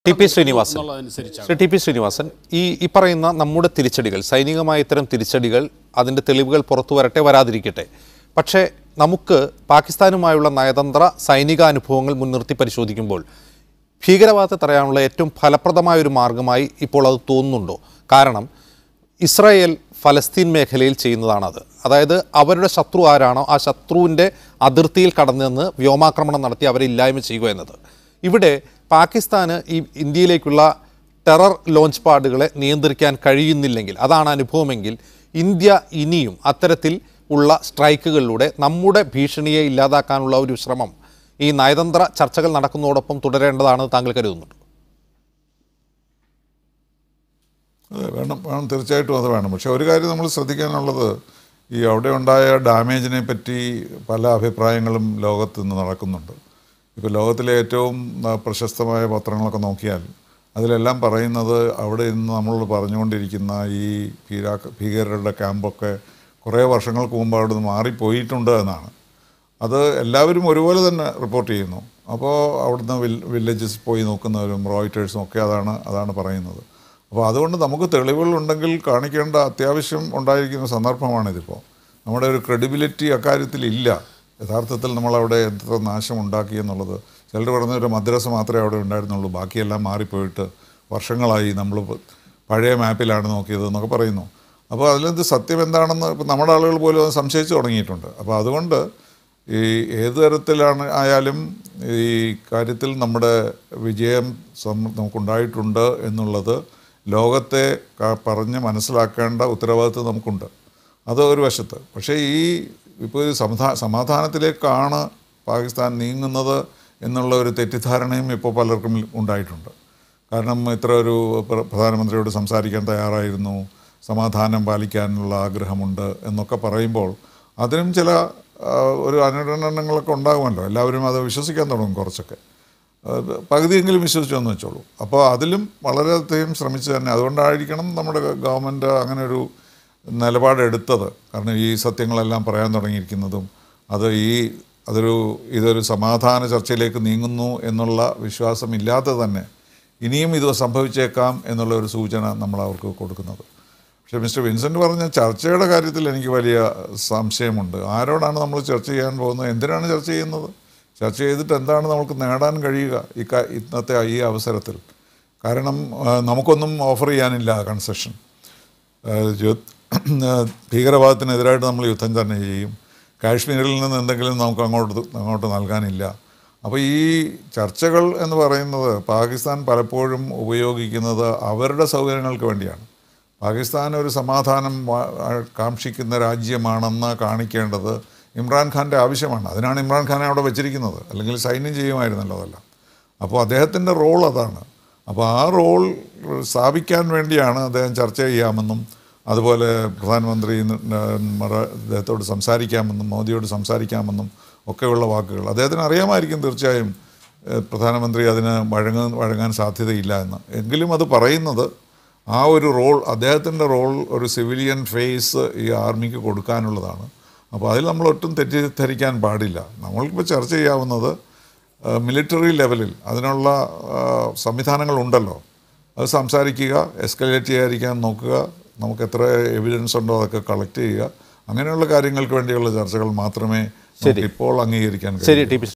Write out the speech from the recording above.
T P Srinivasan Shri T P Srinivasan ഈ പറയുന്ന നമ്മുടെ തിരിച്ചടികൾ സൈനികമായ ഇത്തരം തിരിച്ചടികൾ അതിൻ്റെ തെളിവുകൾ പുറത്തു വരട്ടെ വരാതിരിക്കട്ടെ പക്ഷേ നമുക്ക് പാകിസ്ഥാനുമായുള്ള നയതന്ത്ര സൈനിക അനുഭവങ്ങൾ മുൻനിർത്തി പരിശോധിക്കുമ്പോൾ ഭീകരവാദത്തെ തടയാനുള്ള ഏറ്റവും ഫലപ്രദമായ ഒരു മാർഗമായി ഇപ്പോൾ അത് തോന്നുന്നുണ്ടോ? കാരണം ഇസ്രായേൽ ഫലസ്തീൻ മേഖലയിൽ ചെയ്യുന്നതാണത്. അതായത് അവരുടെ ശത്രു ആരാണോ ആ ശത്രുവിൻ്റെ അതിർത്തിയിൽ കടന്നു നിന്ന് വ്യോമാക്രമണം നടത്തി അവരെ ഇല്ലായ്മ ചെയ്യുക എന്നത്. ഇവിടെ പാകിസ്ഥാന് ഈ ഇന്ത്യയിലേക്കുള്ള ടെറർ ലോഞ്ച് പാഡുകളെ നിയന്ത്രിക്കാൻ കഴിയുന്നില്ലെങ്കിൽ, അതാണ് അനുഭവമെങ്കിൽ, ഇന്ത്യ ഇനിയും അത്തരത്തിൽ ഉള്ള സ്ട്രൈക്കുകളിലൂടെ നമ്മുടെ ഭീഷണിയെ ഇല്ലാതാക്കാനുള്ള ഒരു ശ്രമം ഈ നയതന്ത്ര ചർച്ചകൾ നടക്കുന്നതോടൊപ്പം തുടരേണ്ടതാണെന്ന് താങ്കൾ കരുതുന്നുണ്ട്? അതെ, വേണം, തീർച്ചയായിട്ടും അത് വേണം. പക്ഷേ ഒരു കാര്യം നമ്മൾ ശ്രദ്ധിക്കാനുള്ളത്, ഈ അവിടെ ഉണ്ടായ ഡാമേജിനെ പറ്റി പല അഭിപ്രായങ്ങളും ലോകത്ത് നിന്ന് നടക്കുന്നുണ്ട്. ഇപ്പോൾ ലോകത്തിലെ ഏറ്റവും പ്രശസ്തമായ പത്രങ്ങളൊക്കെ നോക്കിയാൽ അതിലെല്ലാം പറയുന്നത് അവിടെ നിന്ന് നമ്മൾ പറഞ്ഞുകൊണ്ടിരിക്കുന്ന ഈ ഭീകരരുടെ ക്യാമ്പൊക്കെ കുറേ വർഷങ്ങൾക്ക് മുമ്പ് അവിടെ നിന്ന് മാറിപ്പോയിട്ടുണ്ട് എന്നാണ്. അത് എല്ലാവരും ഒരുപോലെ തന്നെ റിപ്പോർട്ട് ചെയ്യുന്നു. അപ്പോൾ അവിടുന്ന് വില്ലേജസ് പോയി നോക്കുന്നവരും റോയിറ്റേഴ്സും ഒക്കെ അതാണ് പറയുന്നത്. അപ്പോൾ അതുകൊണ്ട് നമുക്ക് തെളിവുകളുണ്ടെങ്കിൽ കാണിക്കേണ്ട അത്യാവശ്യം ഉണ്ടായിരിക്കുന്ന സന്ദർഭമാണിതിപ്പോൾ. നമ്മുടെ ഒരു ക്രെഡിബിലിറ്റി അക്കാര്യത്തിലില്ല. യഥാർത്ഥത്തിൽ നമ്മളവിടെ എത്ര നാശം ഉണ്ടാക്കി എന്നുള്ളത്. ചിലർ പറഞ്ഞ ഒരു മദ്രസ മാത്രമേ അവിടെ ഉണ്ടായിരുന്നുള്ളൂ, ബാക്കിയെല്ലാം മാറിപ്പോയിട്ട് വർഷങ്ങളായി, നമ്മൾ പഴയ മാപ്പിലാണ് നോക്കിയത് എന്നൊക്കെ പറയുന്നു. അപ്പോൾ അതിലെന്ത് സത്യം എന്താണെന്ന് ഇപ്പോൾ നമ്മുടെ ആളുകൾ പോലും അത് സംശയിച്ച് തുടങ്ങിയിട്ടുണ്ട്. അപ്പോൾ അതുകൊണ്ട് ഈ ഏത് തരത്തിലാണ് ആയാലും ഈ കാര്യത്തിൽ നമ്മുടെ വിജയം നമുക്കുണ്ടായിട്ടുണ്ട് എന്നുള്ളത് ലോകത്തെ പറഞ്ഞ് മനസ്സിലാക്കേണ്ട ഉത്തരവാദിത്വം നമുക്കുണ്ട്. അത് ഒരു വശത്ത്. പക്ഷേ ഇപ്പോൾ ഒരു സമാധാനത്തിലേക്കാണ് പാകിസ്ഥാൻ നീങ്ങുന്നത് എന്നുള്ള ഒരു തെറ്റിദ്ധാരണയും ഇപ്പോൾ പലർക്കും ഉണ്ടായിട്ടുണ്ട്. കാരണം ഇത്ര ഒരു പ്രധാനമന്ത്രിയോട് സംസാരിക്കാൻ തയ്യാറായിരുന്നു, സമാധാനം പാലിക്കാനുള്ള ആഗ്രഹമുണ്ട് എന്നൊക്കെ പറയുമ്പോൾ അതിനും ചില ഒരു അനുരണനങ്ങളൊക്കെ ഉണ്ടാകുമല്ലോ. എല്ലാവരും അത് വിശ്വസിക്കാൻ തുടങ്ങും. കുറച്ചൊക്കെ പകുതിയെങ്കിലും വിശ്വസിച്ചെന്ന് വെച്ചോളൂ. അപ്പോൾ അതിലും വളരെയധികം ശ്രമിച്ച് തന്നെ, അതുകൊണ്ടായിരിക്കണം നമ്മുടെ ഗവൺമെൻറ് അങ്ങനെ ഒരു നിലപാടെടുത്തത്. കാരണം ഈ സത്യങ്ങളെല്ലാം പറയാൻ തുടങ്ങിയിരിക്കുന്നതും ഇതൊരു സമാധാന ചർച്ചയിലേക്ക് നീങ്ങുന്നു എന്നുള്ള വിശ്വാസമില്ലാതെ തന്നെ ഇനിയും ഇത് സംഭവിച്ചേക്കാം എന്നുള്ള ഒരു സൂചന നമ്മൾ അവർക്ക് കൊടുക്കുന്നത്. പക്ഷേ മിസ്റ്റർ വിൻസെൻ്റ് പറഞ്ഞ ചർച്ചയുടെ കാര്യത്തിൽ എനിക്ക് വലിയ സംശയമുണ്ട്. ആരോടാണ് നമ്മൾ ചർച്ച ചെയ്യാൻ പോകുന്നത്? എന്തിനാണ് ചർച്ച ചെയ്യുന്നത്? ചർച്ച ചെയ്തിട്ട് എന്താണ് നമുക്ക് നേടാൻ കഴിയുക ഇന്നത്തെ ഈ അവസരത്തിൽ? കാരണം നമുക്കൊന്നും ഓഫർ ചെയ്യാനില്ല കൺസെഷൻ. ഭീകരവാദത്തിനെതിരായിട്ട് നമ്മൾ യുദ്ധം തന്നെ ചെയ്യും. കാശ്മീരിൽ നിന്ന് എന്തെങ്കിലും നമുക്ക് അങ്ങോട്ട് നൽകാനില്ല. അപ്പോൾ ഈ ചർച്ചകൾ എന്ന് പറയുന്നത് പാകിസ്ഥാൻ പലപ്പോഴും ഉപയോഗിക്കുന്നത് അവരുടെ സൗകര്യങ്ങൾക്ക് വേണ്ടിയാണ്. പാകിസ്ഥാൻ ഒരു സമാധാനം കാക്ഷിക്കുന്ന രാജ്യമാണെന്ന് കാണിക്കേണ്ടത് ഇമ്രാൻഖാൻ്റെ ആവശ്യമാണ്. അതിനാണ് ഇമ്രാൻഖാനെ അവിടെ വെച്ചിരിക്കുന്നത്. അല്ലെങ്കിൽ സൈന്യം ചെയ്യുമായിരുന്നല്ലോ അതെല്ലാം. അപ്പോൾ അദ്ദേഹത്തിൻ്റെ റോൾ അതാണ്. അപ്പോൾ ആ റോൾ സ്ഥാപിക്കാൻ വേണ്ടിയാണ് അദ്ദേഹം ചർച്ച ചെയ്യാമെന്നും അതുപോലെ പ്രധാനമന്ത്രി അദ്ദേഹത്തോട് സംസാരിക്കാമെന്നും മോദിയോട് സംസാരിക്കാമെന്നും ഒക്കെയുള്ള വാക്കുകൾ അദ്ദേഹത്തിന് അറിയാമായിരിക്കും. തീർച്ചയായും പ്രധാനമന്ത്രി അതിന് വഴങ്ങാൻ സാധ്യതയില്ല എന്ന്. എങ്കിലും അത് പറയുന്നത് ആ ഒരു റോൾ, അദ്ദേഹത്തിൻ്റെ റോൾ ഒരു സിവിലിയൻ ഫേസ് ഈ ആർമിക്ക് കൊടുക്കാനുള്ളതാണ്. അപ്പോൾ അതിൽ നമ്മൾ ഒട്ടും തെറ്റിദ്ധരിക്കാൻ പാടില്ല. നമ്മൾക്കിപ്പോൾ ചർച്ച ചെയ്യാവുന്നത് മിലിറ്ററി ലെവലിൽ അതിനുള്ള സംവിധാനങ്ങളുണ്ടല്ലോ. അത് സംസാരിക്കുക, എസ്കലേറ്റ് ചെയ്യാതിരിക്കാൻ നോക്കുക, നമുക്ക് എത്ര എവിഡൻസ് ഉണ്ടോ അതൊക്കെ കളക്ട് ചെയ്യുക. അങ്ങനെയുള്ള കാര്യങ്ങൾക്ക് വേണ്ടിയുള്ള ചർച്ചകൾ മാത്രമേ ഇപ്പോൾ അംഗീകരിക്കാൻ കഴിയൂ.